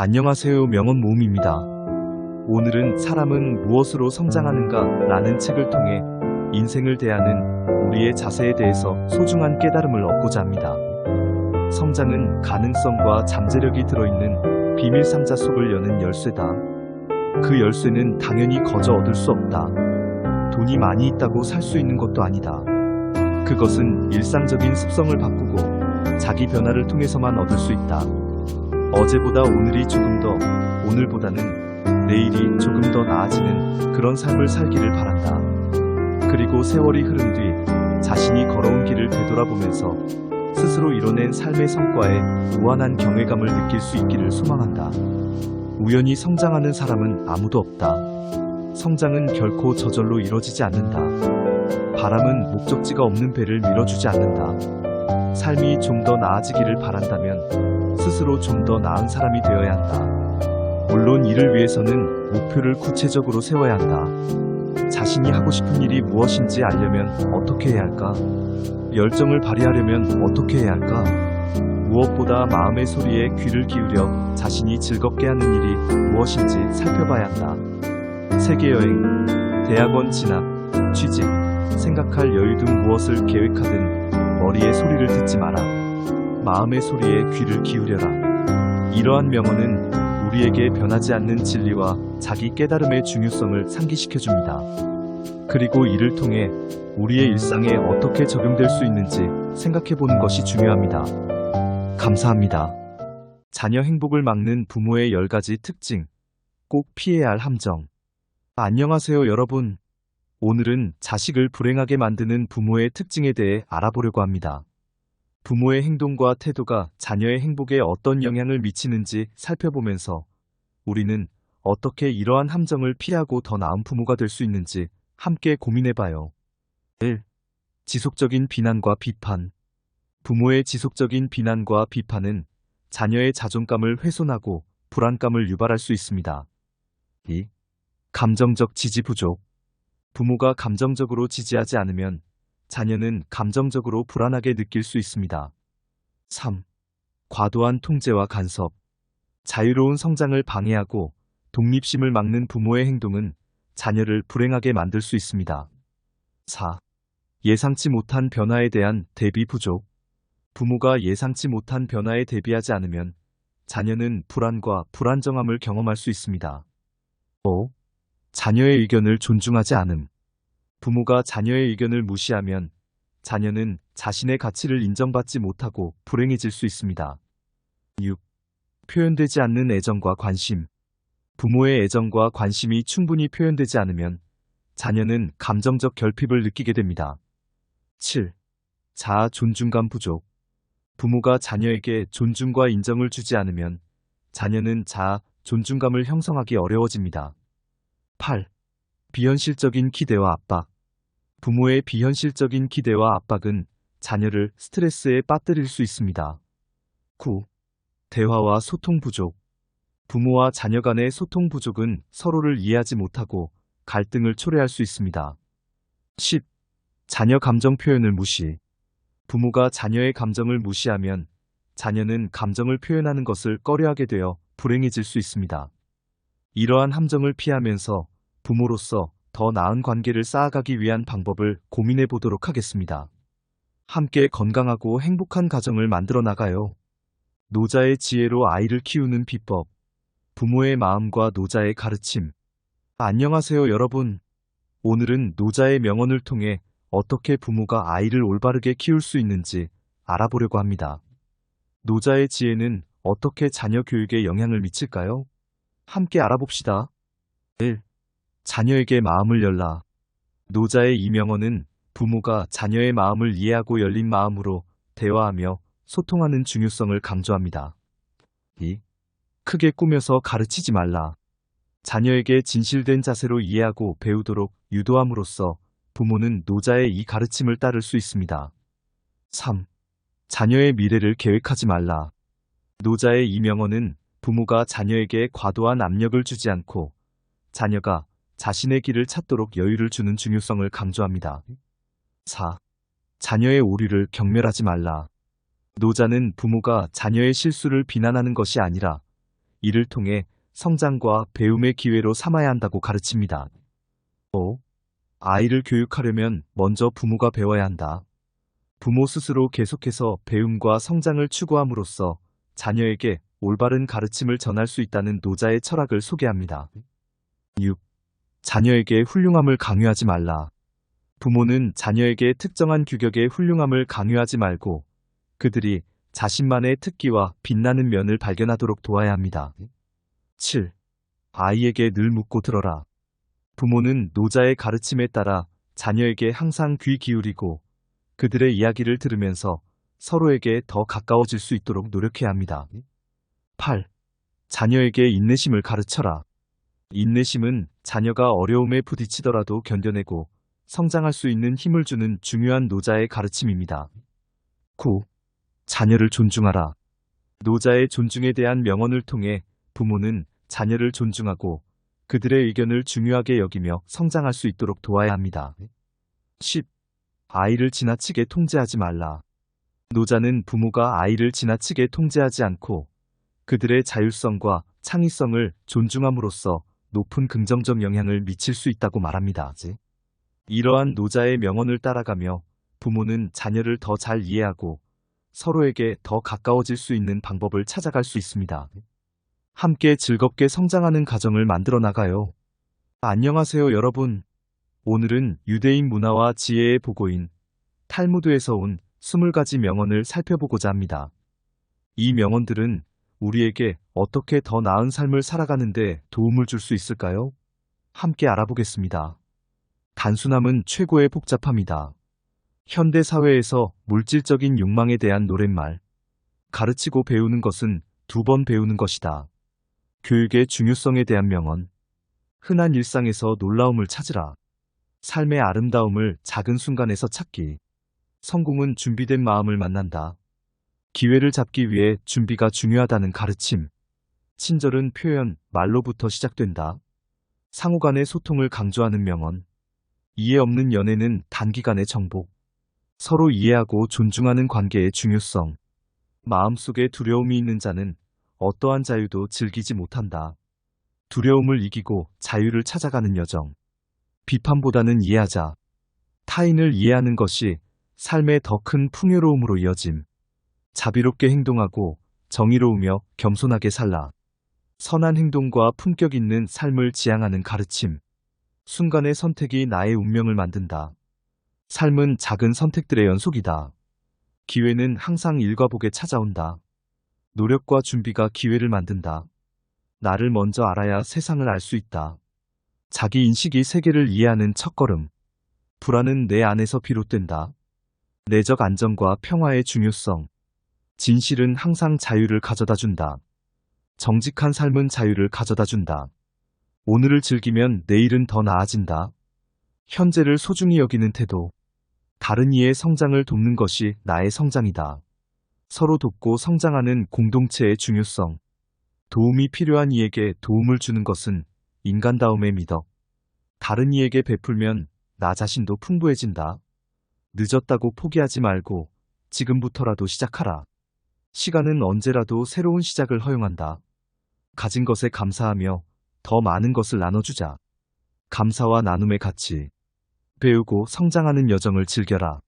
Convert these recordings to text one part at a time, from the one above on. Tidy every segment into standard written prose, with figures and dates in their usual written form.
안녕하세요. 명언 모음입니다. 오늘은 사람은 무엇으로 성장하는가 라는 책을 통해 인생을 대하는 우리의 자세에 대해서 소중한 깨달음을 얻고자 합니다. 성장은 가능성과 잠재력이 들어있는 비밀 상자 속을 여는 열쇠다. 그 열쇠는 당연히 거저 얻을 수 없다. 돈이 많이 있다고 살 수 있는 것도 아니다. 그것은 일상적인 습성을 바꾸고 자기 변화를 통해서만 얻을 수 있다. 어제보다 오늘이 조금 더, 오늘보다는 내일이 조금 더 나아지는 그런 삶을 살기를 바란다. 그리고 세월이 흐른 뒤 자신이 걸어온 길을 되돌아보면서 스스로 이뤄낸 삶의 성과에 무한한 경외감을 느낄 수 있기를 소망한다. 우연히 성장하는 사람은 아무도 없다. 성장은 결코 저절로 이뤄지지 않는다. 바람은 목적지가 없는 배를 밀어주지 않는다. 삶이 좀 더 나아지기를 바란다면 스스로 좀 더 나은 사람이 되어야 한다. 물론 이를 위해서는 목표를 구체적으로 세워야 한다. 자신이 하고 싶은 일이 무엇인지 알려면 어떻게 해야 할까? 열정을 발휘하려면 어떻게 해야 할까? 무엇보다 마음의 소리에 귀를 기울여 자신이 즐겁게 하는 일이 무엇인지 살펴봐야 한다. 세계여행, 대학원 진학, 취직, 생각할 여유 등 무엇을 계획하든 머리의 소리를 듣지 마라. 마음의 소리에 귀를 기울여라. 이러한 명언은 우리에게 변하지 않는 진리와 자기 깨달음의 중요성을 상기시켜줍니다. 그리고 이를 통해 우리의 일상에 어떻게 적용될 수 있는지 생각해보는 것이 중요합니다. 감사합니다. 자녀 행복을 막는 부모의 10가지 특징, 꼭 피해야 할 함정. 안녕하세요 여러분. 오늘은 자식을 불행하게 만드는 부모의 특징에 대해 알아보려고 합니다. 부모의 행동과 태도가 자녀의 행복에 어떤 영향을 미치는지 살펴보면서 우리는 어떻게 이러한 함정을 피하고 더 나은 부모가 될 수 있는지 함께 고민해봐요. 1. 지속적인 비난과 비판. 부모의 지속적인 비난과 비판은 자녀의 자존감을 훼손하고 불안감을 유발할 수 있습니다. 2. 감정적 지지 부족. 부모가 감정적으로 지지하지 않으면 자녀는 감정적으로 불안하게 느낄 수 있습니다. 3. 과도한 통제와 간섭. 자유로운 성장을 방해하고 독립심을 막는 부모의 행동은 자녀를 불행하게 만들 수 있습니다. 4. 예상치 못한 변화에 대한 대비 부족. 부모가 예상치 못한 변화에 대비하지 않으면 자녀는 불안과 불안정함을 경험할 수 있습니다. 5. 자녀의 의견을 존중하지 않음. 부모가 자녀의 의견을 무시하면 자녀는 자신의 가치를 인정받지 못하고 불행해질 수 있습니다. 6. 표현되지 않는 애정과 관심. 부모의 애정과 관심이 충분히 표현되지 않으면 자녀는 감정적 결핍을 느끼게 됩니다. 7. 자아 존중감 부족. 부모가 자녀에게 존중과 인정을 주지 않으면 자녀는 자아 존중감을 형성하기 어려워집니다. 8. 비현실적인 기대와 압박. 부모의 비현실적인 기대와 압박은 자녀를 스트레스에 빠뜨릴 수 있습니다. 9. 대화와 소통 부족. 부모와 자녀 간의 소통 부족은 서로를 이해하지 못하고 갈등을 초래할 수 있습니다. 10. 자녀 감정 표현을 무시. 부모가 자녀의 감정을 무시하면 자녀는 감정을 표현하는 것을 꺼려하게 되어 불행해질 수 있습니다. 이러한 함정을 피하면서 부모로서 더 나은 관계를 쌓아가기 위한 방법을 고민해 보도록 하겠습니다. 함께 건강하고 행복한 가정을 만들어 나가요. 노자의 지혜로 아이를 키우는 비법. 부모의 마음과 노자의 가르침. 안녕하세요 여러분. 오늘은 노자의 명언을 통해 어떻게 부모가 아이를 올바르게 키울 수 있는지 알아보려고 합니다. 노자의 지혜는 어떻게 자녀 교육에 영향을 미칠까요? 함께 알아봅시다. 1. 자녀에게 마음을 열라. 노자의 이 명언은 부모가 자녀의 마음을 이해하고 열린 마음으로 대화하며 소통하는 중요성을 강조합니다. 2. 크게 꾸며서 가르치지 말라. 자녀에게 진실된 자세로 이해하고 배우도록 유도함으로써 부모는 노자의 이 가르침을 따를 수 있습니다. 3. 자녀의 미래를 계획하지 말라. 노자의 이 명언은 부모가 자녀에게 과도한 압력을 주지 않고 자녀가 자신의 길을 찾도록 여유를 주는 중요성을 강조합니다. 4. 자녀의 오류를 경멸하지 말라. 노자는 부모가 자녀의 실수를 비난하는 것이 아니라 이를 통해 성장과 배움의 기회로 삼아야 한다고 가르칩니다. 아이를 교육하려면 먼저 부모가 배워야 한다. 부모 스스로 계속해서 배움과 성장을 추구함으로써 자녀에게 올바른 가르침을 전할 수 있다는 노자의 철학을 소개합니다. 6. 자녀에게 훌륭함을 강요하지 말라. 부모는 자녀에게 특정한 규격의 훌륭함을 강요하지 말고 그들이 자신만의 특기와 빛나는 면을 발견하도록 도와야 합니다. 7. 아이에게 늘 묻고 들어라. 부모는 노자의 가르침에 따라 자녀에게 항상 귀 기울이고 그들의 이야기를 들으면서 서로에게 더 가까워질 수 있도록 노력해야 합니다. 8. 자녀에게 인내심을 가르쳐라. 인내심은 자녀가 어려움에 부딪히더라도 견뎌내고 성장할 수 있는 힘을 주는 중요한 노자의 가르침입니다. 9. 자녀를 존중하라. 노자의 존중에 대한 명언을 통해 부모는 자녀를 존중하고 그들의 의견을 중요하게 여기며 성장할 수 있도록 도와야 합니다. 10. 아이를 지나치게 통제하지 말라. 노자는 부모가 아이를 지나치게 통제하지 않고 그들의 자율성과 창의성을 존중함으로써 높은 긍정적 영향을 미칠 수 있다고 말합니다. 이러한 노자의 명언을 따라가며 부모는 자녀를 더 잘 이해하고 서로에게 더 가까워질 수 있는 방법을 찾아갈 수 있습니다. 함께 즐겁게 성장하는 가정을 만들어 나가요. 안녕하세요, 여러분. 오늘은 유대인 문화와 지혜의 보고인 탈무드에서 온 20가지 명언을 살펴보고자 합니다. 이 명언들은 우리에게 어떻게 더 나은 삶을 살아가는 데 도움을 줄 수 있을까요? 함께 알아보겠습니다. 단순함은 최고의 복잡함이다. 현대 사회에서 물질적인 욕망에 대한 노랫말. 가르치고 배우는 것은 2번 배우는 것이다. 교육의 중요성에 대한 명언. 흔한 일상에서 놀라움을 찾으라. 삶의 아름다움을 작은 순간에서 찾기. 성공은 준비된 마음을 만난다. 기회를 잡기 위해 준비가 중요하다는 가르침. 친절은 표현, 말로부터 시작된다. 상호 간의 소통을 강조하는 명언. 이해 없는 연애는 단기간의 정복. 서로 이해하고 존중하는 관계의 중요성. 마음속에 두려움이 있는 자는 어떠한 자유도 즐기지 못한다. 두려움을 이기고 자유를 찾아가는 여정. 비판보다는 이해하자. 타인을 이해하는 것이 삶의 더 큰 풍요로움으로 이어짐. 자비롭게 행동하고 정의로우며 겸손하게 살라. 선한 행동과 품격 있는 삶을 지향하는 가르침. 순간의 선택이 나의 운명을 만든다. 삶은 작은 선택들의 연속이다. 기회는 항상 일과복에 찾아온다. 노력과 준비가 기회를 만든다. 나를 먼저 알아야 세상을 알 수 있다. 자기 인식이 세계를 이해하는 첫걸음. 불안은 내 안에서 비롯된다. 내적 안정과 평화의 중요성. 진실은 항상 자유를 가져다준다. 정직한 삶은 자유를 가져다준다. 오늘을 즐기면 내일은 더 나아진다. 현재를 소중히 여기는 태도. 다른 이의 성장을 돕는 것이 나의 성장이다. 서로 돕고 성장하는 공동체의 중요성. 도움이 필요한 이에게 도움을 주는 것은 인간다움의 미덕. 다른 이에게 베풀면 나 자신도 풍부해진다. 늦었다고 포기하지 말고 지금부터라도 시작하라. 시간은 언제라도 새로운 시작을 허용한다. 가진 것에 감사하며 더 많은 것을 나눠주자. 감사와 나눔의 가치. 배우고 성장하는 여정을 즐겨라.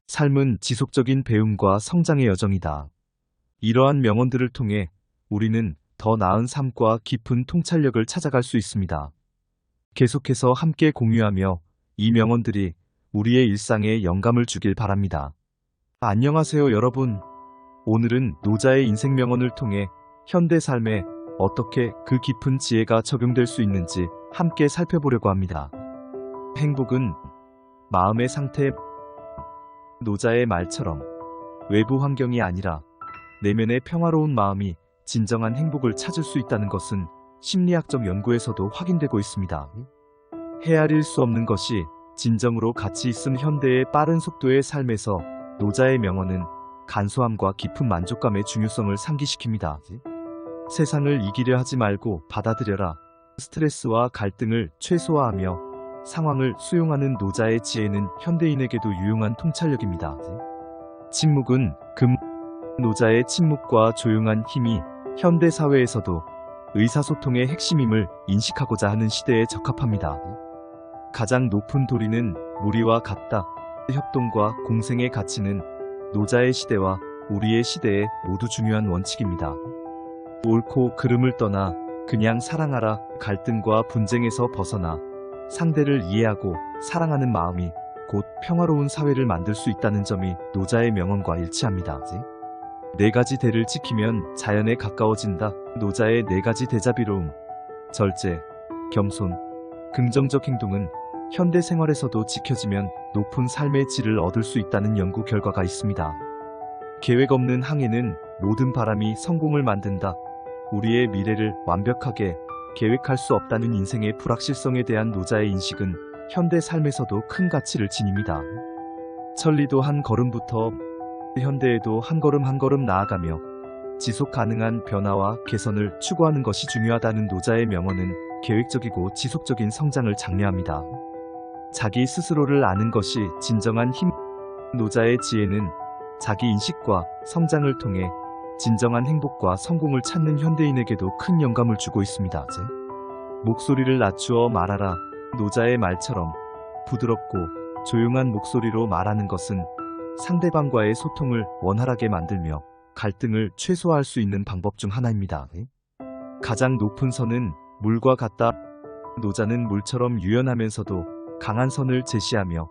삶은 지속적인 배움과 성장의 여정이다. 이러한 명언들을 통해 우리는 더 나은 삶과 깊은 통찰력을 찾아갈 수 있습니다. 계속해서 함께 공유하며 이 명언들이 우리의 일상에 영감을 주길 바랍니다. 안녕하세요, 여러분. 오늘은 노자의 인생 명언을 통해 현대 삶에 어떻게 그 깊은 지혜가 적용될 수 있는지 함께 살펴보려고 합니다. 행복은 마음의 상태. 노자의 말처럼 외부 환경이 아니라 내면의 평화로운 마음이 진정한 행복을 찾을 수 있다는 것은 심리학적 연구에서도 확인되고 있습니다. 헤아릴 수 없는 것이 진정으로 가치 있음. 현대의 빠른 속도의 삶에서 노자의 명언은 간소함과 깊은 만족감의 중요성을 상기시킵니다. 세상을 이기려 하지 말고 받아들여라. 스트레스와 갈등을 최소화하며 상황을 수용하는 노자의 지혜는 현대인에게도 유용한 통찰력입니다. 침묵은 금. 노자의 침묵과 조용한 힘이 현대 사회에서도 의사소통의 핵심임을 인식하고자 하는 시대에 적합합니다. 가장 높은 도리는 무리와 같다. 협동과 공생의 가치는 노자의 시대와 우리의 시대에 모두 중요한 원칙입니다. 옳고 그름을 떠나 그냥 사랑하라. 갈등과 분쟁에서 벗어나 상대를 이해하고 사랑하는 마음이 곧 평화로운 사회를 만들 수 있다는 점이 노자의 명언과 일치합니다. 네 가지 대를 지키면 자연에 가까워진다. 노자의 네 가지 대자비로움, 절제, 겸손, 긍정적 행동은 현대 생활에서도 지켜지면 높은 삶의 질을 얻을 수 있다는 연구 결과가 있습니다. 계획 없는 항해는 모든 바람이 성공을 만든다. 우리의 미래를 완벽하게 계획할 수 없다는 인생의 불확실성에 대한 노자의 인식은 현대 삶에서도 큰 가치를 지닙니다. 천리도 한 걸음부터 현대에도 한 걸음 한 걸음 나아가며 지속 가능한 변화와 개선을 추구하는 것이 중요하다는 노자의 명언은 계획적이고 지속적인 성장을 장려합니다. 자기 스스로를 아는 것이 진정한 힘. 노자의 지혜는 자기 인식과 성장을 통해 진정한 행복과 성공을 찾는 현대인에게도 큰 영감을 주고 있습니다. 목소리를 낮추어 말하라. 노자의 말처럼 부드럽고 조용한 목소리로 말하는 것은 상대방과의 소통을 원활하게 만들며 갈등을 최소화할 수 있는 방법 중 하나입니다. 가장 높은 선은 물과 같다. 노자는 물처럼 유연하면서도 강한 선을 제시하며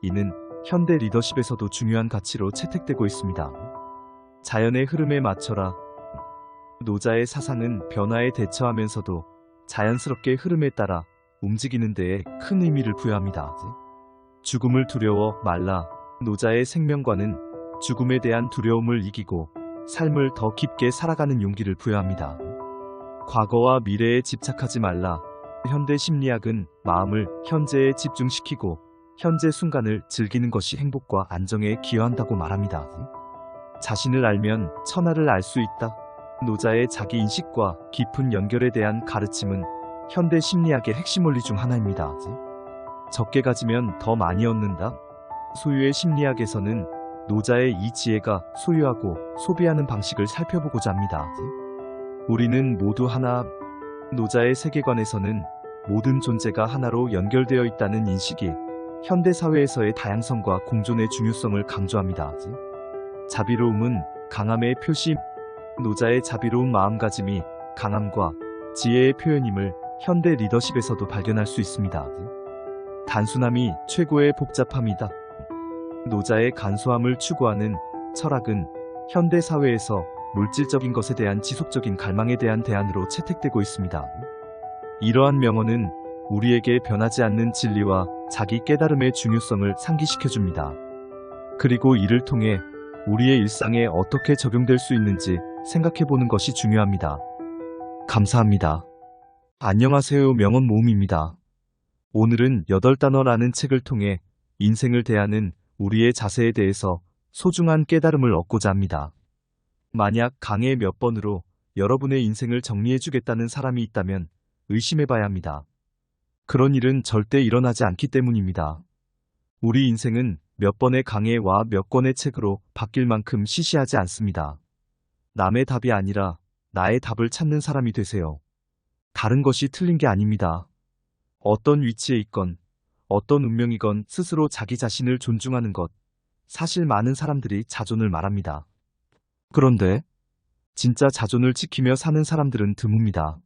이는 현대 리더십에서도 중요한 가치로 채택되고 있습니다. 자연의 흐름에 맞춰라. 노자의 사상은 변화에 대처하면서도 자연스럽게 흐름에 따라 움직이는 데에 큰 의미를 부여합니다. 죽음을 두려워 말라. 노자의 생명관은 죽음에 대한 두려움을 이기고 삶을 더 깊게 살아가는 용기를 부여합니다. 과거와 미래에 집착하지 말라. 현대 심리학은 마음을 현재에 집중시키고 현재 순간을 즐기는 것이 행복과 안정에 기여한다고 말합니다. 자신을 알면 천하를 알 수 있다. 노자의 자기 인식과 깊은 연결에 대한 가르침은 현대 심리학의 핵심 원리 중 하나입니다. 적게 가지면 더 많이 얻는다. 소유의 심리학에서는 노자의 이 지혜가 소유하고 소비하는 방식을 살펴보고자 합니다. 우리는 모두 하나. 노자의 세계관에서는 모든 존재가 하나로 연결되어 있다는 인식이 현대 사회에서의 다양성과 공존의 중요성을 강조합니다. 자비로움은 강함의 표시. 노자의 자비로운 마음가짐이 강함과 지혜의 표현임을 현대 리더십에서도 발견할 수 있습니다. 단순함이 최고의 복잡함이다. 노자의 간소함을 추구하는 철학은 현대 사회에서 물질적인 것에 대한 지속적인 갈망에 대한 대안으로 채택되고 있습니다. 이러한 명언은 우리에게 변하지 않는 진리와 자기 깨달음의 중요성을 상기시켜줍니다. 그리고 이를 통해 우리의 일상에 어떻게 적용될 수 있는지 생각해보는 것이 중요합니다. 감사합니다. 안녕하세요. 명언 모음입니다. 오늘은 8단어라는 책을 통해 인생을 대하는 우리의 자세에 대해서 소중한 깨달음을 얻고자 합니다. 만약 강의 몇 번으로 여러분의 인생을 정리해주겠다는 사람이 있다면 의심해봐야 합니다. 그런 일은 절대 일어나지 않기 때문입니다. 우리 인생은 몇 번의 강해와 몇 권의 책으로 바뀔 만큼 시시하지 않습니다. 남의 답이 아니라 나의 답을 찾는 사람이 되세요. 다른 것이 틀린 게 아닙니다. 어떤 위치에 있건 어떤 운명이건 스스로 자기 자신을 존중하는 것. 사실 많은 사람들이 자존을 말합니다. 그런데 진짜 자존을 지키며 사는 사람들은 드뭅니다.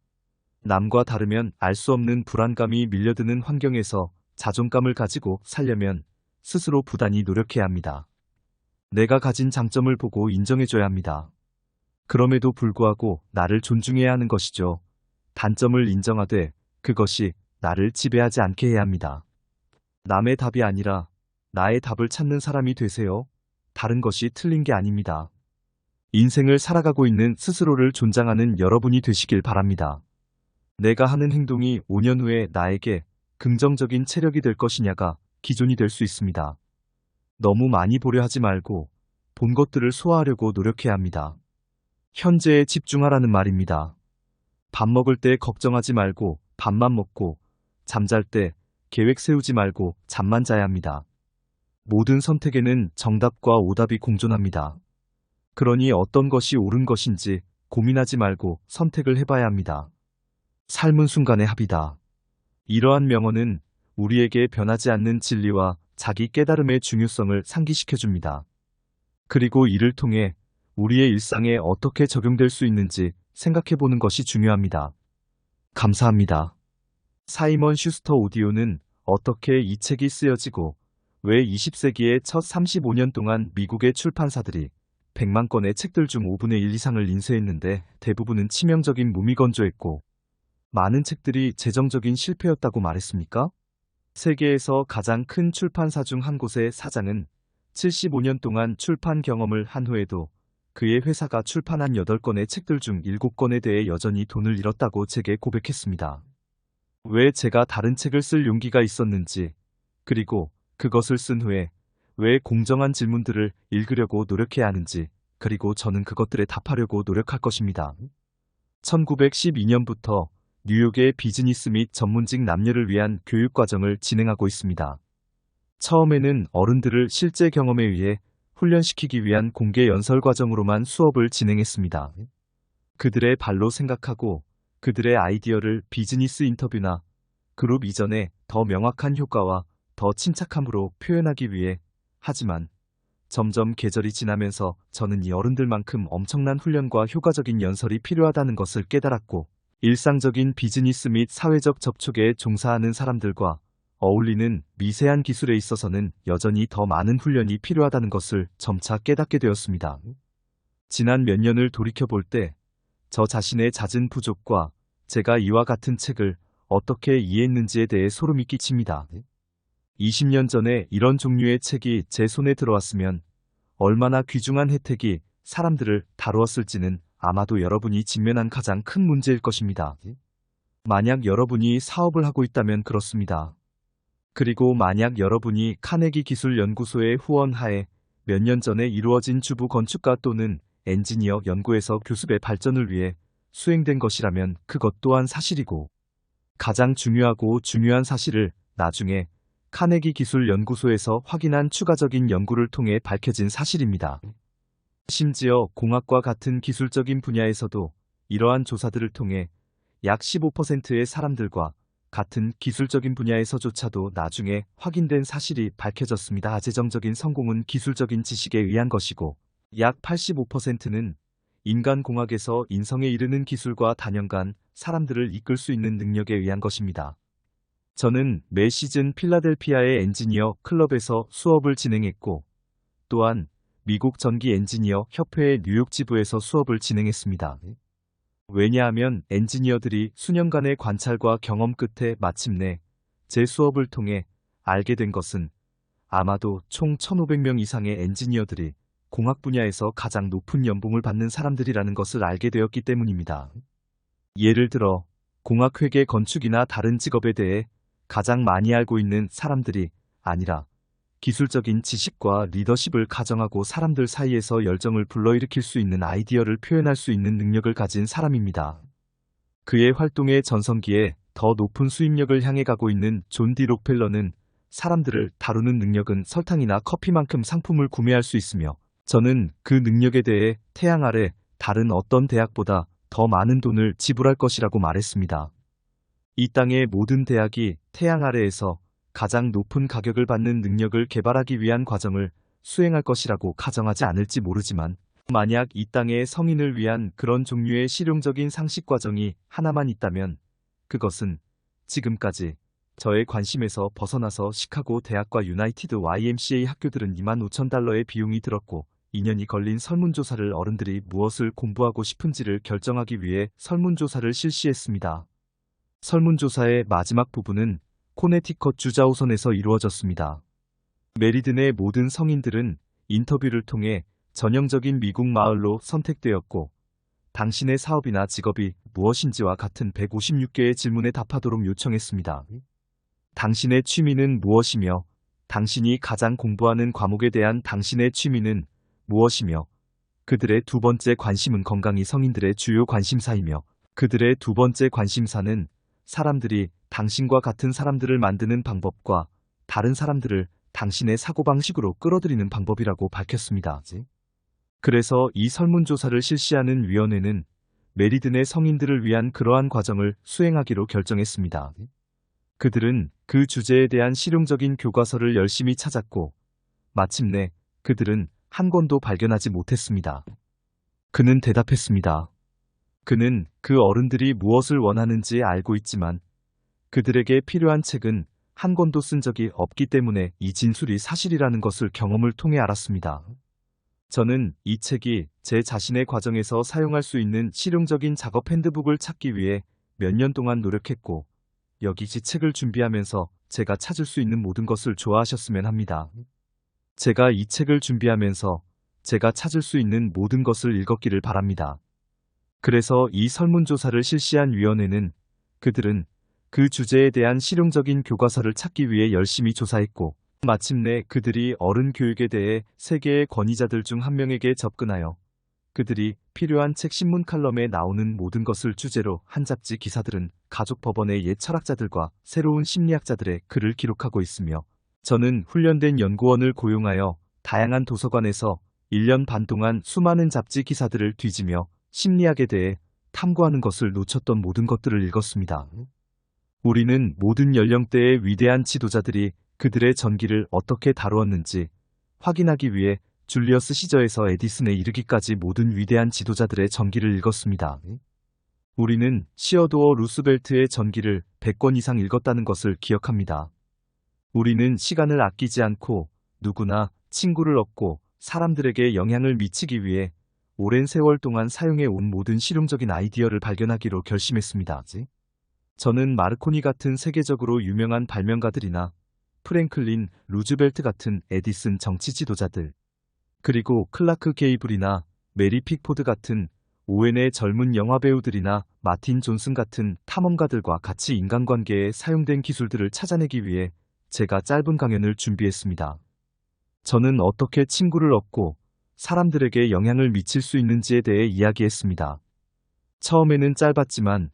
남과 다르면 알 수 없는 불안감이 밀려드는 환경에서 자존감을 가지고 살려면 스스로 부단히 노력해야 합니다. 내가 가진 장점을 보고 인정해줘야 합니다. 그럼에도 불구하고 나를 존중해야 하는 것이죠. 단점을 인정하되 그것이 나를 지배하지 않게 해야 합니다. 남의 답이 아니라 나의 답을 찾는 사람이 되세요. 다른 것이 틀린 게 아닙니다. 인생을 살아가고 있는 스스로를 존중하는 여러분이 되시길 바랍니다. 내가 하는 행동이 5년 후에 나에게 긍정적인 체력이 될 것이냐가 기준이 될 수 있습니다. 너무 많이 보려 하지 말고 본 것들을 소화하려고 노력해야 합니다. 현재에 집중하라는 말입니다. 밥 먹을 때 걱정하지 말고 밥만 먹고 잠잘 때 계획 세우지 말고 잠만 자야 합니다. 모든 선택에는 정답과 오답이 공존합니다. 그러니 어떤 것이 옳은 것인지 고민하지 말고 선택을 해봐야 합니다. 삶은 순간의 합이다. 이러한 명언은 우리에게 변하지 않는 진리와 자기 깨달음의 중요성을 상기시켜줍니다. 그리고 이를 통해 우리의 일상에 어떻게 적용될 수 있는지 생각해보는 것이 중요합니다. 감사합니다. 사이먼 슈스터 오디오는 어떻게 이 책이 쓰여지고 왜 20세기의 첫 35년 동안 미국의 출판사들이 100만 권의 책들 중 5분의 1 이상을 인쇄했는데 대부분은 치명적인 무미건조했고 많은 책들이 재정적인 실패였다고 말했습니까? 세계에서 가장 큰 출판사 중 한 곳의 사장은 75년 동안 출판 경험을 한 후에도 그의 회사가 출판한 8권의 책들 중 7권에 대해 여전히 돈을 잃었다고 제게 고백했습니다. 왜 제가 다른 책을 쓸 용기가 있었는지, 그리고 그것을 쓴 후에 왜 공정한 질문들을 읽으려고 노력해야 하는지, 그리고 저는 그것들에 답하려고 노력할 것입니다. 1912년부터 뉴욕의 비즈니스 및 전문직 남녀를 위한 교육과정을 진행하고 있습니다. 처음에는 어른들을 실제 경험에 의해 훈련시키기 위한 공개 연설 과정으로만 수업을 진행했습니다. 그들의 발로 생각하고 그들의 아이디어를 비즈니스 인터뷰나 그룹 이전에 더 명확한 효과와 더 침착함으로 표현하기 위해 하지만 점점 계절이 지나면서 저는 이 어른들만큼 엄청난 훈련과 효과적인 연설이 필요하다는 것을 깨달았고 일상적인 비즈니스 및 사회적 접촉에 종사하는 사람들과 어울리는 미세한 기술에 있어서는 여전히 더 많은 훈련이 필요하다는 것을 점차 깨닫게 되었습니다. 지난 몇 년을 돌이켜볼 때 저 자신의 잦은 부족과 제가 이와 같은 책을 어떻게 이해했는지에 대해 소름이 끼칩니다. 20년 전에 이런 종류의 책이 제 손에 들어왔으면 얼마나 귀중한 혜택이 사람들을 다루었을지는 아마도 여러분이 직면한 가장 큰 문제일 것입니다. 만약 여러분이 사업을 하고 있다면 그렇습니다. 그리고 만약 여러분이 카네기 기술연구소의 후원하에 몇 년 전에 이루어진 주부 건축가 또는 엔지니어 연구에서 교습의 발전을 위해 수행된 것이라면 그것 또한 사실이고 가장 중요하고 중요한 사실을 나중에 카네기 기술연구소에서 확인한 추가적인 연구를 통해 밝혀진 사실입니다. 심지어 공학과 같은 기술적인 분야에서도 이러한 조사들을 통해 약 15%의 사람들과 같은 기술적인 분야에서조차도 나중에 확인된 사실이 밝혀졌습니다. 재정적인 성공은 기술적인 지식에 의한 것이고 약 85%는 인간공학에서 인성에 이르는 기술과 단연간 사람들을 이끌 수 있는 능력에 의한 것입니다. 저는 매 시즌 필라델피아의 엔지니어 클럽에서 수업을 진행했고 또한 미국 전기 엔지니어 협회의 뉴욕 지부에서 수업을 진행했습니다. 왜냐하면 엔지니어들이 수년간의 관찰과 경험 끝에 마침내 제 수업을 통해 알게 된 것은 아마도 총 1,500명 이상의 엔지니어들이 공학 분야에서 가장 높은 연봉을 받는 사람들이라는 것을 알게 되었기 때문입니다. 예를 들어 공학회계 건축이나 다른 직업에 대해 가장 많이 알고 있는 사람들이 아니라 기술적인 지식과 리더십을 가정하고 사람들 사이에서 열정을 불러일으킬 수 있는 아이디어를 표현할 수 있는 능력을 가진 사람입니다. 그의 활동의 전성기에 더 높은 수입력을 향해 가고 있는 존 디 록펠러는 사람들을 다루는 능력은 설탕이나 커피만큼 상품을 구매할 수 있으며 저는 그 능력에 대해 태양 아래 다른 어떤 대학보다 더 많은 돈을 지불할 것이라고 말했습니다. 이 땅의 모든 대학이 태양 아래에서 가장 높은 가격을 받는 능력을 개발하기 위한 과정을 수행할 것이라고 가정하지 않을지 모르지만 만약 이 땅의 성인을 위한 그런 종류의 실용적인 상식 과정이 하나만 있다면 그것은 지금까지 저의 관심에서 벗어나서 시카고 대학과 유나이티드 YMCA 학교들은 25,000달러의 비용이 들었고 2년이 걸린 설문조사를 어른들이 무엇을 공부하고 싶은지를 결정하기 위해 설문조사를 실시했습니다. 설문조사의 마지막 부분은 코네티컷 주자우선에서 이루어졌습니다. 메리든의 모든 성인들은 인터뷰를 통해 전형적인 미국 마을로 선택되었고 당신의 사업이나 직업이 무엇인지와 같은 156개의 질문에 답하도록 요청했습니다. 당신의 취미는 무엇이며 당신이 가장 공부하는 과목에 대한 당신의 취미는 무엇이며 그들의 두 번째 관심은 건강이 성인들의 주요 관심사이며 그들의 두 번째 관심사는 사람들이 당신과 같은 사람들을 만드는 방법과 다른 사람들을 당신의 사고방식으로 끌어들이는 방법이라고 밝혔습니다. 그래서 이 설문조사를 실시하는 위원회는 메리든의 성인들을 위한 그러한 과정을 수행하기로 결정했습니다. 그들은 그 주제에 대한 실용적인 교과서를 열심히 찾았고 마침내 그들은 한 권도 발견하지 못했습니다. 그는 대답했습니다. 그는 그 어른들이 무엇을 원하는지 알고 있지만 그들에게 필요한 책은 한 권도 쓴 적이 없기 때문에 이 진술이 사실이라는 것을 경험을 통해 알았습니다. 저는 이 책이 제 자신의 과정에서 사용할 수 있는 실용적인 작업 핸드북을 찾기 위해 몇 년 동안 노력했고 여기 이 책을 준비하면서 제가 찾을 수 있는 모든 것을 좋아하셨으면 합니다. 제가 이 책을 준비하면서 제가 찾을 수 있는 모든 것을 읽었기를 바랍니다. 그래서 이 설문조사를 실시한 위원회는 그들은 그 주제에 대한 실용적인 교과서를 찾기 위해 열심히 조사했고 마침내 그들이 어른 교육에 대해 세계의 권위자들 중 한 명에게 접근하여 그들이 필요한 책 신문 칼럼에 나오는 모든 것을 주제로 한 잡지 기사들은 가족 법원의 옛 철학자들과 새로운 심리학자들의 글을 기록하고 있으며 저는 훈련된 연구원을 고용하여 다양한 도서관에서 1년 반 동안 수많은 잡지 기사들을 뒤지며 심리학에 대해 탐구하는 것을 놓쳤던 모든 것들을 읽었습니다. 우리는 모든 연령대의 위대한 지도자들이 그들의 전기를 어떻게 다루었는지 확인하기 위해 줄리어스 시저에서 에디슨에 이르기까지 모든 위대한 지도자들의 전기를 읽었습니다. 우리는 시어도어 루스벨트의 전기를 100권 이상 읽었다는 것을 기억합니다. 우리는 시간을 아끼지 않고 누구나 친구를 얻고 사람들에게 영향을 미치기 위해 오랜 세월 동안 사용해 온 모든 실용적인 아이디어를 발견하기로 결심했습니다. 저는 마르코니 같은 세계적으로 유명한 발명가들이나 프랭클린 루즈벨트 같은 에디슨 정치 지도자들, 그리고 클라크 게이블이나 메리 픽포드 같은 오웬의 젊은 영화배우들이나 마틴 존슨 같은 탐험가들과 같이 인간관계에 사용된 기술들을 찾아내기 위해 제가 짧은 강연을 준비했습니다. 저는 어떻게 친구를 얻고 사람들에게 영향을 미칠 수 있는지에 대해 이야기했습니다. 처음에는 짧았지만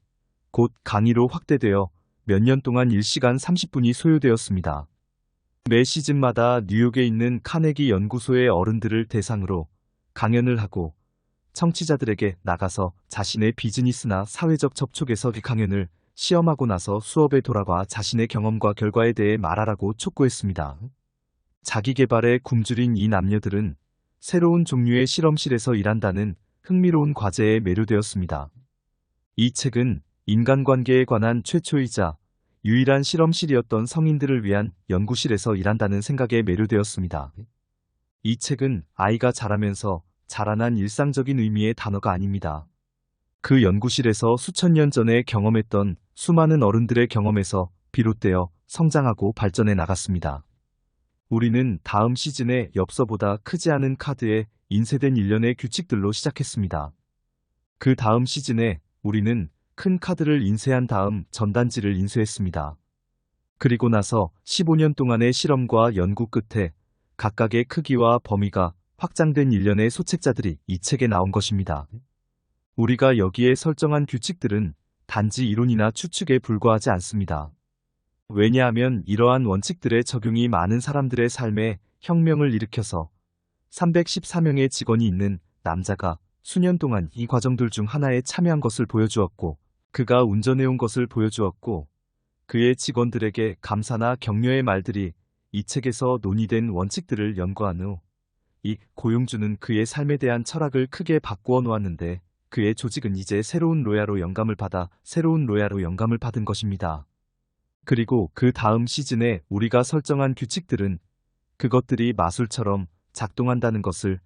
곧 강의로 확대되어 몇 년 동안 1시간 30분이 소요되었습니다. 매 시즌마다 뉴욕에 있는 카네기 연구소의 어른들을 대상으로 강연을 하고 청취자들에게 나가서 자신의 비즈니스나 사회적 접촉에서 그 강연을 시험하고 나서 수업에 돌아와 자신의 경험과 결과에 대해 말하라고 촉구했습니다. 자기계발에 굶주린 이 남녀들은 새로운 종류의 실험실에서 일한다는 흥미로운 과제에 매료되었습니다. 이 책은 인간관계에 관한 최초이자 유일한 실험실이었던 성인들을 위한 연구실에서 일한다는 생각에 매료되었습니다. 이 책은 아이가 자라면서 자라난 일상적인 의미의 단어가 아닙니다. 그 연구실에서 수천 년 전에 경험했던 수많은 어른들의 경험에서 비롯되어 성장하고 발전해 나갔습니다. 우리는 다음 시즌에 엽서보다 크지 않은 카드에 인쇄된 일련의 규칙들로 시작했습니다. 그 다음 시즌에 우리는 큰 카드를 인쇄한 다음 전단지를 인쇄했습니다. 그리고 나서 15년 동안의 실험과 연구 끝에 각각의 크기와 범위가 확장된 일련의 소책자들이 이 책에 나온 것입니다. 우리가 여기에 설정한 규칙들은 단지 이론이나 추측에 불과하지 않습니다. 왜냐하면 이러한 원칙들의 적용이 많은 사람들의 삶에 혁명을 일으켜서 314명의 직원이 있는 남자가 수년 동안 이 과정들 중 하나에 참여한 것을 보여주었고 그가 운전해온 것을 보여주었고 그의 직원들에게 감사나 격려의 말들이 이 책에서 논의된 원칙들을 연구한 후 이 고용주는 그의 삶에 대한 철학을 크게 바꾸어 놓았는데 그의 조직은 이제 새로운 로야로 영감을 받은 것입니다. 그리고 그 다음 시즌에 우리가 설정한 규칙들은 그것들이 마술처럼 작동한다는 것을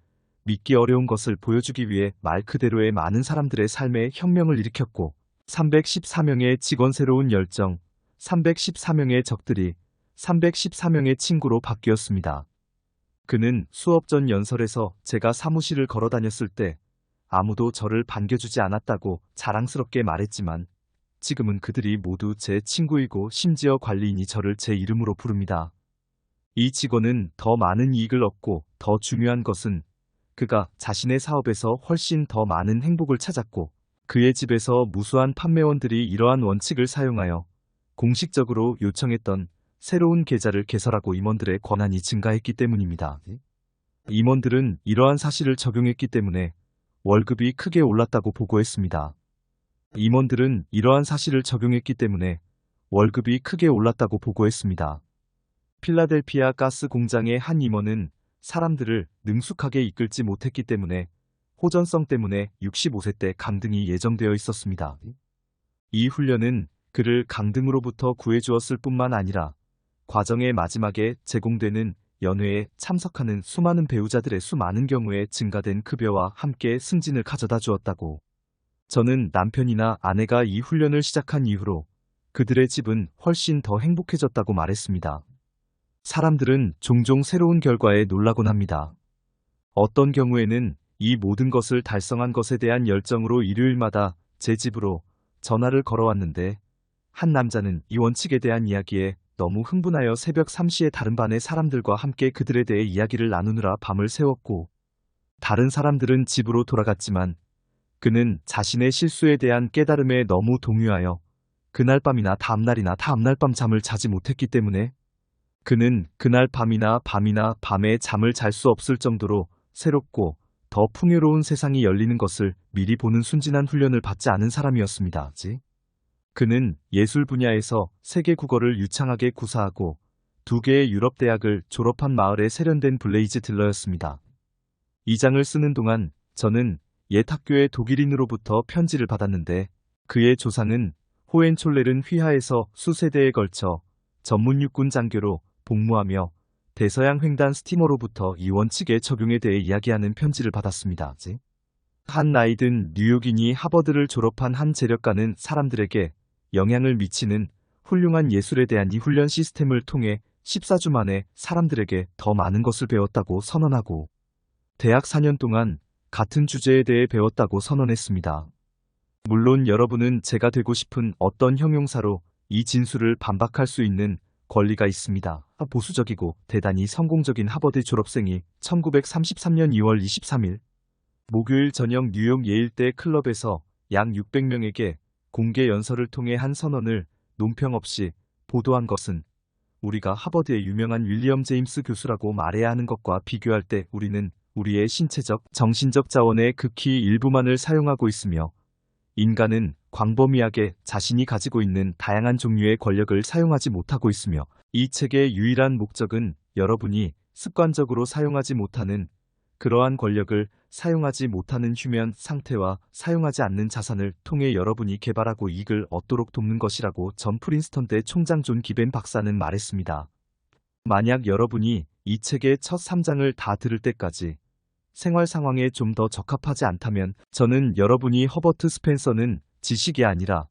믿기 어려운 것을 보여주기 위해 말 그대로의 많은 사람들의 삶에 혁명을 일으켰고 314명의 직원 새로운 열정, 314명의 적들이 314명의 친구로 바뀌었습니다. 그는 수업 전 연설에서 제가 사무실을 걸어 다녔을 때 아무도 저를 반겨주지 않았다고 자랑스럽게 말했지만 지금은 그들이 모두 제 친구이고 심지어 관리인이 저를 제 이름으로 부릅니다. 이 직원은 더 많은 이익을 얻고 더 중요한 것은 그가 자신의 사업에서 훨씬 더 많은 행복을 찾았고 그의 집에서 무수한 판매원들이 이러한 원칙을 사용하여 공식적으로 요청했던 새로운 계좌를 개설하고 임원들의 권한이 증가했기 때문입니다. 임원들은 이러한 사실을 적용했기 때문에 월급이 크게 올랐다고 보고했습니다. 임원들은 이러한 사실을 적용했기 때문에 월급이 크게 올랐다고 보고했습니다. 필라델피아 가스 공장의 한 임원은 사람들을 능숙하게 이끌지 못했기 때문에 호전성 때문에 65세 때 강등이 예정되어 있었습니다. 이 훈련은 그를 강등으로부터 구해주었을 뿐만 아니라 과정의 마지막에 제공되는 연회에 참석하는 수많은 배우자들의 수많은 경우에 증가된 급여와 함께 승진을 가져다 주었다고. 저는 남편이나 아내가 이 훈련을 시작한 이후로 그들의 집은 훨씬 더 행복해졌다고 말했습니다. 사람들은 종종 새로운 결과에 놀라곤 합니다. 어떤 경우에는 이 모든 것을 달성한 것에 대한 열정으로 일요일마다 제 집으로 전화를 걸어왔는데 한 남자는 이 원칙에 대한 이야기에 너무 흥분하여 새벽 3시에 다른 반의 사람들과 함께 그들에 대해 이야기를 나누느라 밤을 새웠고 다른 사람들은 집으로 돌아갔지만 그는 자신의 실수에 대한 깨달음에 너무 동요하여 그날 밤이나 다음날이나 다음날 밤 잠을 자지 못했기 때문에 그는 그날 밤이나 밤에 잠을 잘 수 없을 정도로 새롭고 더 풍요로운 세상이 열리는 것을 미리 보는 순진한 훈련을 받지 않은 사람이었습니다. 그는 예술 분야에서 세계 국어를 유창하게 구사하고 2개의 유럽 대학을 졸업한 마을에 세련된 블레이즈 딜러였습니다. 이 장을 쓰는 동안 저는 옛 학교의 독일인으로부터 편지를 받았는데 그의 조상은 호헨촐레른 휘하에서 수세대에 걸쳐 전문 육군 장교로 복무하며 대서양 횡단 스티머로부터 이 원칙의 적용에 대해 이야기하는 편지를 받았습니다. 한 나이든 뉴욕인이 하버드를 졸업한 한 재력가는 사람들에게 영향을 미치는 훌륭한 예술에 대한 이 훈련 시스템을 통해 14주 만에 사람들에게 더 많은 것을 배웠다고 선언하고 대학 4년 동안 같은 주제에 대해 배웠다고 선언했습니다. 물론 여러분은 제가 되고 싶은 어떤 형용사로 이 진술을 반박할 수 있는 권리가 있습니다. 보수적이고 대단히 성공적인 하버드 졸업생이 1933년 2월 23일 목요일 저녁 뉴욕 예일대 클럽에서 약 600명에게 공개 연설을 통해 한 선언을 논평 없이 보도한 것은 우리가 하버드의 유명한 윌리엄 제임스 교수라고 말해야 하는 것과 비교할 때 우리는 우리의 신체적, 정신적 자원의 극히 일부만을 사용하고 있으며 인간은 광범위하게 자신이 가지고 있는 다양한 종류의 권력을 사용하지 못하고 있으며 이 책의 유일한 목적은 여러분이 습관적으로 사용하지 못하는 그러한 권력을 사용하지 못하는 휴면 상태와 사용하지 않는 자산을 통해 여러분이 개발하고 이익을 얻도록 돕는 것이라고 전 프린스턴대 총장 존 기벤 박사는 말했습니다. 만약 여러분이 이 책의 첫 3장을 다 들을 때까지 생활 상황에 좀 더 적합하지 않다면 저는 여러분이 허버트 스펜서는 지식이 아니라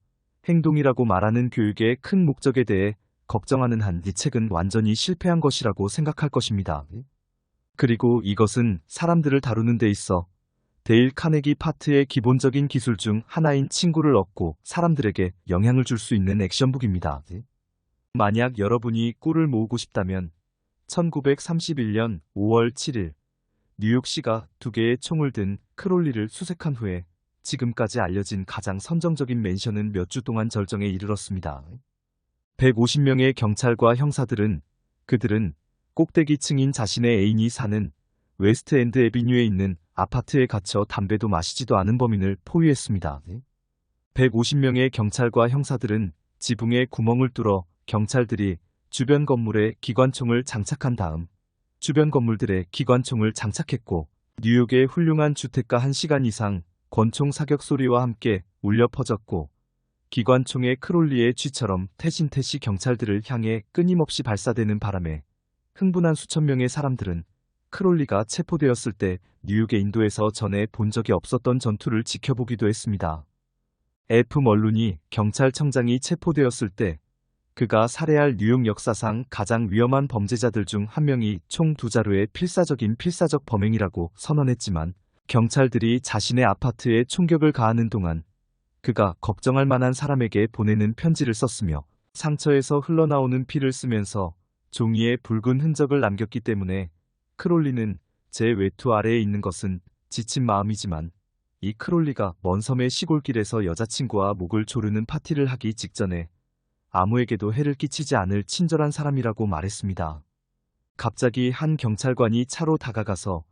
행동이라고 말하는 교육의 큰 목적에 대해 걱정하는 한 이 책은 완전히 실패한 것이라고 생각할 것입니다. 그리고 이것은 사람들을 다루는 데 있어 데일 카네기 파트의 기본적인 기술 중 하나인 친구를 얻고 사람들에게 영향을 줄 수 있는 액션북입니다. 만약 여러분이 꿀을 모으고 싶다면 1931년 5월 7일 뉴욕시가 2개의 총을 든 크롤리를 수색한 후에 지금까지 알려진 가장 선정적인 맨션은 몇 주 동안 절정에 이르렀습니다. 150명의 경찰과 형사들은 그들은 꼭대기층인 자신의 애인이 사는 웨스트엔드 애비뉴에 있는 아파트에 갇혀 담배도 마시지도 않은 범인을 포위했습니다. 150명의 경찰과 형사들은 지붕에 구멍을 뚫어 경찰들이 주변 건물에 기관총을 장착한 다음 주변 건물들에 기관총을 장착했고 뉴욕의 훌륭한 주택가 1시간 이상 권총 사격 소리와 함께 울려 퍼졌고 기관총의 크롤리의 쥐처럼 태신태시 경찰들을 향해 끊임없이 발사되는 바람에 흥분한 수천 명의 사람들은 크롤리가 체포되었을 때 뉴욕의 인도에서 전에 본 적이 없었던 전투를 지켜보기도 했습니다. F. 멀룬이 경찰청장이 체포되었을 때 그가 살해할 뉴욕 역사상 가장 위험한 범죄자들 중 한 명이 총 2자루의 필사적 범행이라고 선언했지만 경찰들이 자신의 아파트에 총격을 가하는 동안 그가 걱정할 만한 사람에게 보내는 편지를 썼으며 상처에서 흘러나오는 피를 쓰면서 종이에 붉은 흔적을 남겼기 때문에 크롤리는 제 외투 아래에 있는 것은 지친 마음이지만 이 크롤리가 먼 섬의 시골길에서 여자친구와 목을 조르는 파티를 하기 직전에 아무에게도 해를 끼치지 않을 친절한 사람이라고 말했습니다. 갑자기 한 경찰관이 차로 다가가서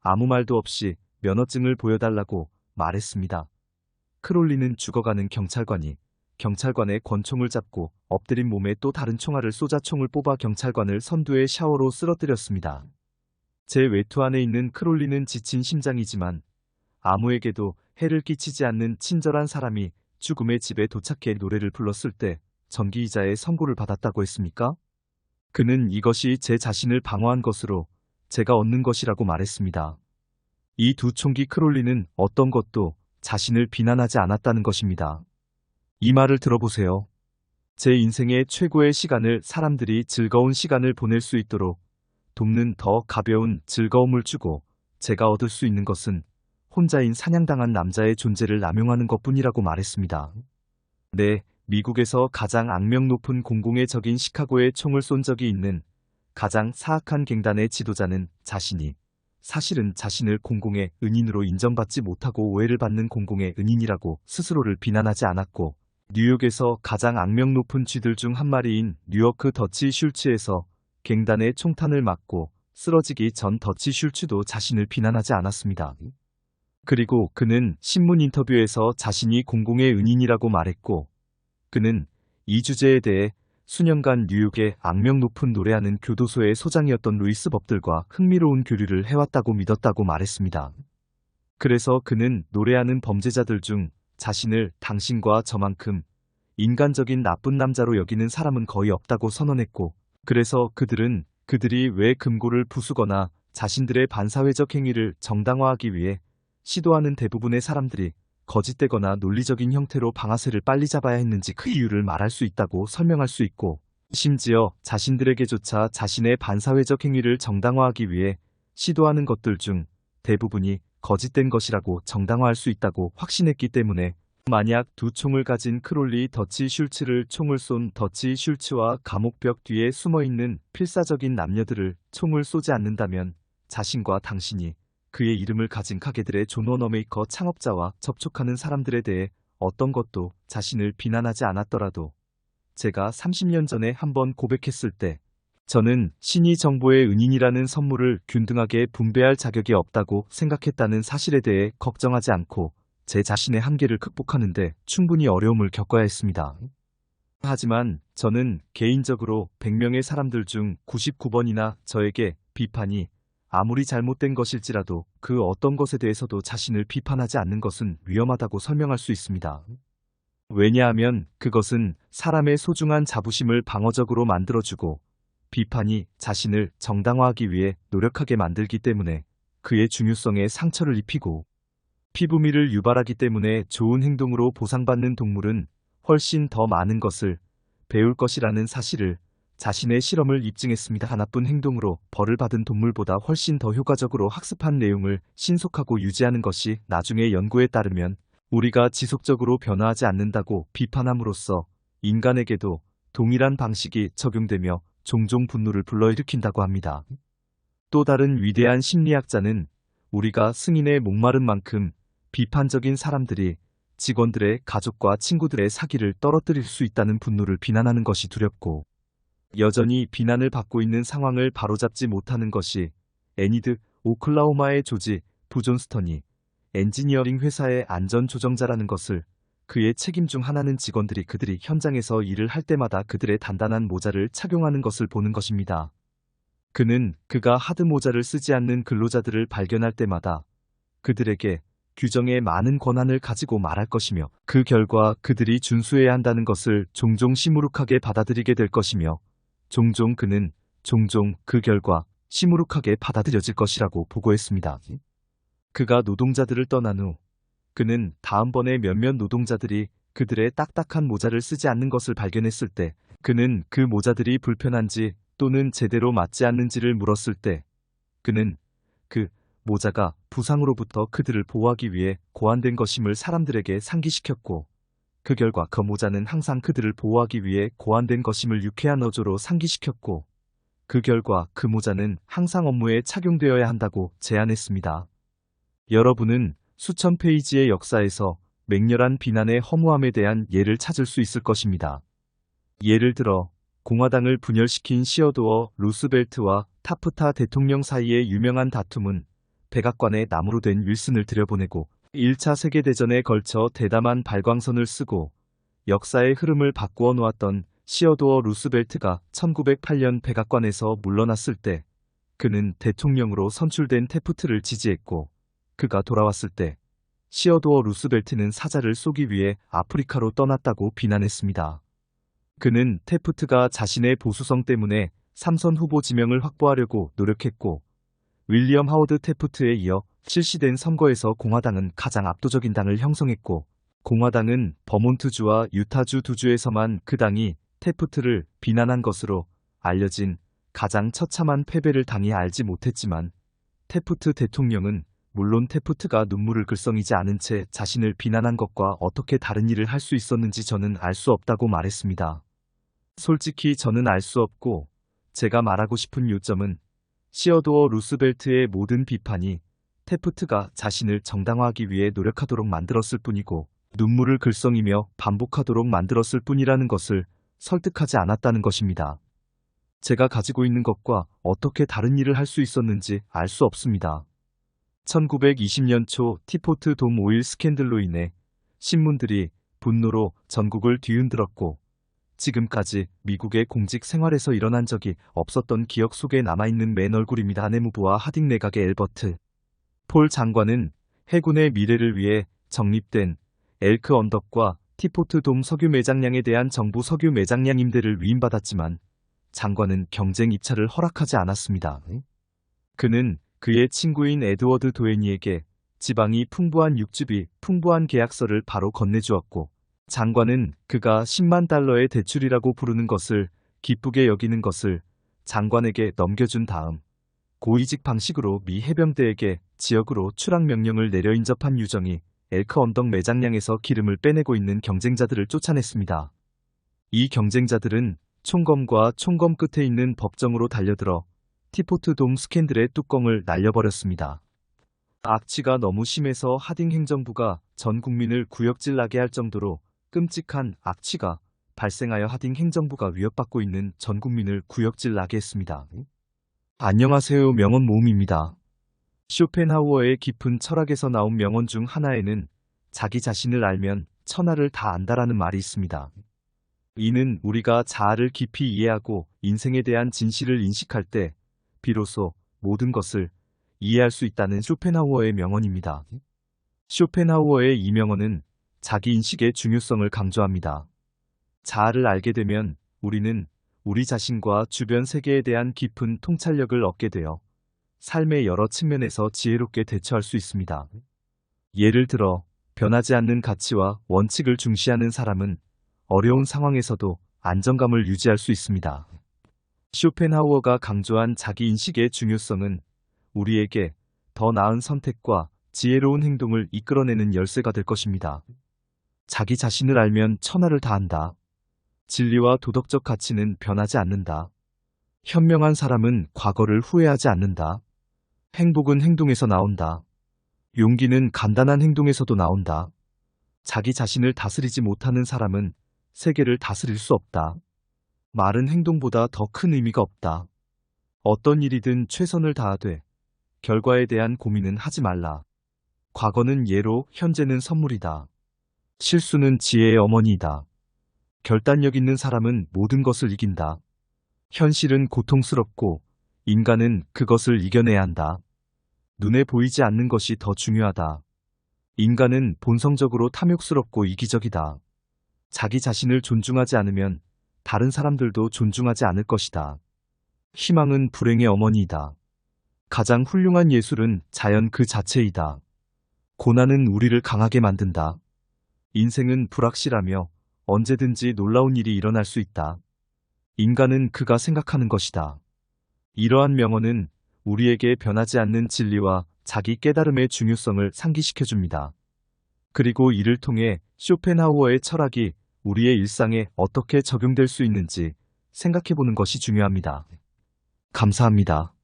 아무 말도 없이 면허증을 보여달라고 말했습니다. 크롤리는 죽어가는 경찰관의 권총을 잡고 엎드린 몸에 또 다른 총알을 쏘자 총을 뽑아 경찰관을 선두의 샤워로 쓰러뜨렸습니다. 제 외투 안에 있는 크롤리는 지친 심장이지만 아무에게도 해를 끼치지 않는 친절한 사람이 죽음의 집에 도착해 노래를 불렀을 때 전기이자의 선고를 받았다고 했습니까? 그는 이것이 제 자신을 방어한 것으로 제가 얻는 것이라고 말했습니다. 이 두 총기 크롤리는 어떤 것도 자신을 비난하지 않았다는 것입니다. 이 말을 들어보세요. 제 인생의 최고의 시간을 사람들이 즐거운 시간을 보낼 수 있도록 돕는 더 가벼운 즐거움을 주고 제가 얻을 수 있는 것은 혼자인 사냥당한 남자의 존재를 남용하는 것뿐이라고 말했습니다. 네, 미국에서 가장 악명 높은 공공의 적인 시카고에 총을 쏜 적이 있는 가장 사악한 갱단의 지도자는 사실은 자신을 공공의 은인으로 인정받지 못하고 오해를 받는 공공의 은인이라고 스스로를 비난하지 않았고, 뉴욕에서 가장 악명 높은 쥐들 중 한 마리인 뉴요크 더치 슐츠에서 갱단의 총탄을 맞고 쓰러지기 전 더치 슐츠도 자신을 비난하지 않았습니다. 그리고 그는 신문 인터뷰에서 자신이 공공의 은인이라고 말했고, 그는 이 주제에 대해 수년간 뉴욕의 악명 높은 노래하는 교도소의 소장이었던 루이스 법들과 흥미로운 교류를 해왔다고 믿었다고 말했습니다. 그래서 그는 노래하는 범죄자들 중 자신을 당신과 저만큼 인간적인 나쁜 남자로 여기는 사람은 거의 없다고 선언했고, 그래서 그들이 왜 금고를 부수거나 자신들의 반사회적 행위를 정당화하기 위해 시도하는 대부분의 사람들이 거짓되거나 논리적인 형태로 방아쇠를 빨리 잡아야 했는지 그 이유를 말할 수 있다고 설명할 수 있고, 심지어 자신들에게조차 자신의 반사회적 행위를 정당화하기 위해 시도하는 것들 중 대부분이 거짓된 것이라고 정당화할 수 있다고 확신했기 때문에, 만약 두 총을 가진 크롤리 더치 슐츠를 총을 쏜 더치 슐츠와 감옥벽 뒤에 숨어있는 필사적인 남녀들을 총을 쏘지 않는다면 자신과 당신이 그의 이름을 가진 가게들의 존 워너메이커 창업자와 접촉하는 사람들에 대해 어떤 것도 자신을 비난하지 않았더라도, 제가 30년 전에 한번 고백했을 때 저는 신이 정보의 은인이라는 선물을 균등하게 분배할 자격이 없다고 생각했다는 사실에 대해 걱정하지 않고 제 자신의 한계를 극복하는데 충분히 어려움을 겪어야 했습니다. 하지만 저는 개인적으로 100명의 사람들 중 99번이나 저에게 비판이 아무리 잘못된 것일지라도 그 어떤 것에 대해서도 자신을 비판하지 않는 것은 위험하다고 설명할 수 있습니다. 왜냐하면 그것은 사람의 소중한 자부심을 방어적으로 만들어주고 비판이 자신을 정당화하기 위해 노력하게 만들기 때문에 그의 중요성에 상처를 입히고 피부미를 유발하기 때문에 좋은 행동으로 보상받는 동물은 훨씬 더 많은 것을 배울 것이라는 사실을 자신의 실험을 입증했습니다. 나쁜 행동으로 벌을 받은 동물보다 훨씬 더 효과적으로 학습한 내용을 신속하고 유지하는 것이 나중에 연구에 따르면 우리가 지속적으로 변화하지 않는다고 비판함으로써 인간에게도 동일한 방식이 적용되며 종종 분노를 불러일으킨다고 합니다. 또 다른 위대한 심리학자는 우리가 승인에 목마른 만큼 비판적인 사람들이 직원들의 가족과 친구들의 사기를 떨어뜨릴 수 있다는 분노를 비난하는 것이 두렵고, 여전히 비난을 받고 있는 상황을 바로잡지 못하는 것이 애니드 오클라호마의 조지 부존스턴이 엔지니어링 회사의 안전조정자라는 것을, 그의 책임 중 하나는 직원들이 그들이 현장에서 일을 할 때마다 그들의 단단한 모자를 착용하는 것을 보는 것입니다. 그는 그가 하드 모자를 쓰지 않는 근로자들을 발견할 때마다 그들에게 규정의 많은 권한을 가지고 말할 것이며, 그 결과 그들이 준수해야 한다는 것을 종종 시무룩하게 받아들이게 될 것이며, 그는 종종 그 결과 시무룩하게 받아들여질 것이라고 보고했습니다. 그가 노동자들을 떠난 후 그는 다음번에 몇몇 노동자들이 그들의 딱딱한 모자를 쓰지 않는 것을 발견했을 때, 그는 그 모자들이 불편한지 또는 제대로 맞지 않는지를 물었을 때, 그는 그 모자가 부상으로부터 그들을 보호하기 위해 고안된 것임을 사람들에게 상기시켰고, 그 결과 그 모자는 항상 그들을 보호하기 위해 고안된 것임을 유쾌한 어조로 상기시켰고, 그 결과 그 모자는 항상 업무에 착용되어야 한다고 제안했습니다. 여러분은 수천 페이지의 역사에서 맹렬한 비난의 허무함에 대한 예를 찾을 수 있을 것입니다. 예를 들어 공화당을 분열시킨 시어도어 루스벨트와 타프타 대통령 사이의 유명한 다툼은 백악관에 나무로 된 윌슨을 들여보내고 1차 세계대전에 걸쳐 대담한 발광선을 쓰고 역사의 흐름을 바꾸어 놓았던 시어도어 루스벨트가 1908년 백악관에서 물러났을 때 그는 대통령으로 선출된 태프트를 지지했고, 그가 돌아왔을 때 시어도어 루스벨트는 사자를 쏘기 위해 아프리카로 떠났다고 비난했습니다. 그는 태프트가 자신의 보수성 때문에 3선 후보 지명을 확보하려고 노력했고, 윌리엄 하워드 태프트에 이어 실시된 선거에서 공화당은 가장 압도적인 당을 형성했고, 공화당은 버몬트주와 유타주 두 주에서만 그 당이 태프트를 비난한 것으로 알려진 가장 처참한 패배를 당이 알지 못했지만, 태프트 대통령은 물론 태프트가 눈물을 글썽이지 않은 채 자신을 비난한 것과 어떻게 다른 일을 할 수 있었는지 저는 알 수 없다고 말했습니다. 솔직히 저는 알 수 없고, 제가 말하고 싶은 요점은 시어도어 루스벨트의 모든 비판이 태프트가 자신을 정당화하기 위해 노력하도록 만들었을 뿐이고, 눈물을 글썽이며 반복하도록 만들었을 뿐이라는 것을 설득하지 않았다는 것입니다. 제가 가지고 있는 것과 어떻게 다른 일을 할 수 있었는지 알 수 없습니다. 1920년 초 티포트 돔 오일 스캔들로 인해 신문들이 분노로 전국을 뒤흔들었고, 지금까지 미국의 공직 생활에서 일어난 적이 없었던 기억 속에 남아있는 맨 얼굴입니다. 내무부와 하딩 내각의 엘버트 폴 장관은 해군의 미래를 위해 적립된 엘크 언덕과 티포트 돔 석유 매장량에 대한 정부 석유 매장량 임대를 위임받았지만 장관은 경쟁 입찰을 허락하지 않았습니다. 그는 그의 친구인 에드워드 도헤니에게 지방이 풍부한 육즙이 풍부한 계약서를 바로 건네주었고, 장관은 그가 10만 달러의 대출이라고 부르는 것을 기쁘게 여기는 것을 장관에게 넘겨준 다음 고위직 방식으로 미 해병대에게 지역으로 출항 명령을 내려 인접한 유정이 엘크 언덕 매장량에서 기름을 빼내고 있는 경쟁자들을 쫓아냈습니다. 이 경쟁자들은 총검과 총검 끝에 있는 법정으로 달려들어 티포트 돔 스캔들의 뚜껑을 날려버렸습니다. 악취가 너무 심해서 하딩 행정부가 전 국민을 구역질 나게 할 정도로 끔찍한 악취가 발생하여 하딩 행정부가 위협받고 있는 전 국민을 구역질 나게 했습니다. 안녕하세요. 명언 모음입니다. 쇼펜하우어의 깊은 철학에서 나온 명언 중 하나에는 자기 자신을 알면 천하를 다 안다라는 말이 있습니다. 이는 우리가 자아를 깊이 이해하고 인생에 대한 진실을 인식할 때 비로소 모든 것을 이해할 수 있다는 쇼펜하우어의 명언입니다. 쇼펜하우어의 이 명언은 자기 인식의 중요성을 강조합니다. 자아를 알게 되면 우리는 우리 자신과 주변 세계에 대한 깊은 통찰력을 얻게 되어 삶의 여러 측면에서 지혜롭게 대처할 수 있습니다. 예를 들어 변하지 않는 가치와 원칙을 중시하는 사람은 어려운 상황에서도 안정감을 유지할 수 있습니다. 쇼펜하우어가 강조한 자기 인식의 중요성은 우리에게 더 나은 선택과 지혜로운 행동을 이끌어내는 열쇠가 될 것입니다. 자기 자신을 알면 천하를 다 안다. 진리와 도덕적 가치는 변하지 않는다. 현명한 사람은 과거를 후회하지 않는다. 행복은 행동에서 나온다. 용기는 간단한 행동에서도 나온다. 자기 자신을 다스리지 못하는 사람은 세계를 다스릴 수 없다. 말은 행동보다 더 큰 의미가 없다. 어떤 일이든 최선을 다하되 결과에 대한 고민은 하지 말라. 과거는 예로, 현재는 선물이다. 실수는 지혜의 어머니이다. 결단력 있는 사람은 모든 것을 이긴다. 현실은 고통스럽고 인간은 그것을 이겨내야 한다. 눈에 보이지 않는 것이 더 중요하다. 인간은 본성적으로 탐욕스럽고 이기적이다. 자기 자신을 존중하지 않으면 다른 사람들도 존중하지 않을 것이다. 희망은 불행의 어머니이다. 가장 훌륭한 예술은 자연 그 자체이다. 고난은 우리를 강하게 만든다. 인생은 불확실하며 언제든지 놀라운 일이 일어날 수 있다. 인간은 그가 생각하는 것이다. 이러한 명언은 우리에게 변하지 않는 진리와 자기 깨달음의 중요성을 상기시켜줍니다. 그리고 이를 통해 쇼펜하우어의 철학이 우리의 일상에 어떻게 적용될 수 있는지 생각해보는 것이 중요합니다. 감사합니다.